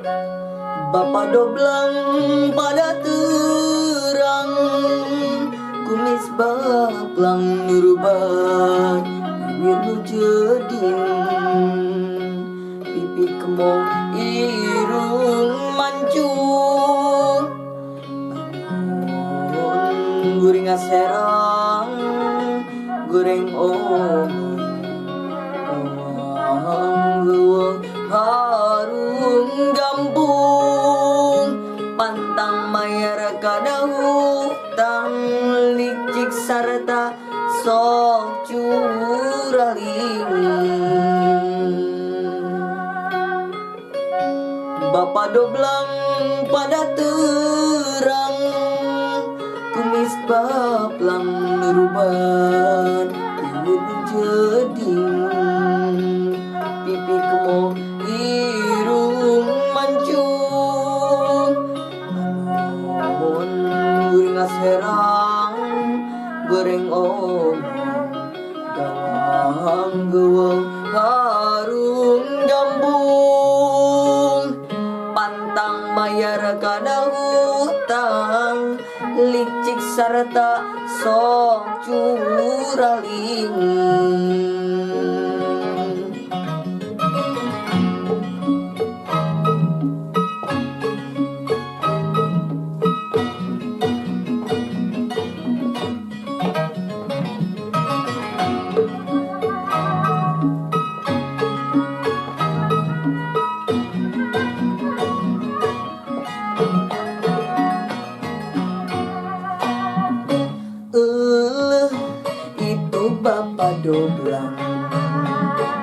Bapak doblang pada terang, kumis baplang nurban wirnu jeding, pipi kemong irung mancung, guring aserang goreng harum gampung, pantang mayar kada hutang, licik sarta sok curaling. Bapak doblang pada terang, kumis baplang nurban wirnu jeding, pipi kemong irung mancung, guring aserang goreng dalang geweng harum gambung, pantang bayar kada hutang, licik sarta sok curaling. Itu bapak doblang,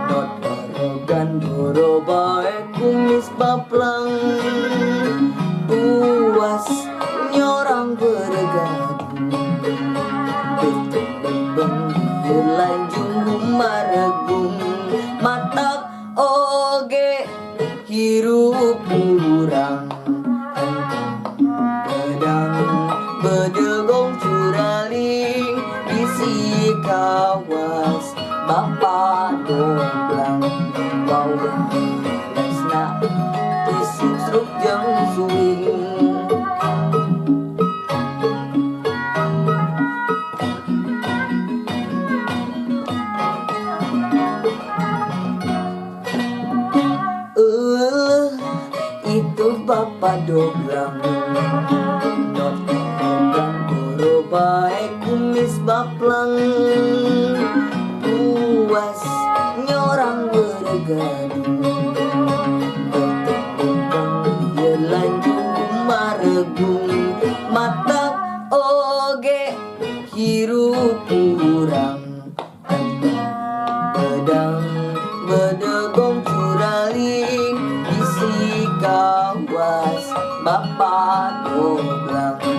not arogan boro bae kumis baplang, puas nyorang bergadung, betuk bebeng berlanjung gumaregung, matak oge hirup kurang, pedang bedegong curaling, isi kawas bapak doblang, wow lesna isuk struk jeung suing. Itu bapak doblang, not arogan boro bae kumis baplang, puas nyorang bergadung, betuk bebeng yelanjung gumaregung, matak oge hirup urang, pedang bedegong curaling, isi kawas bapak doblang.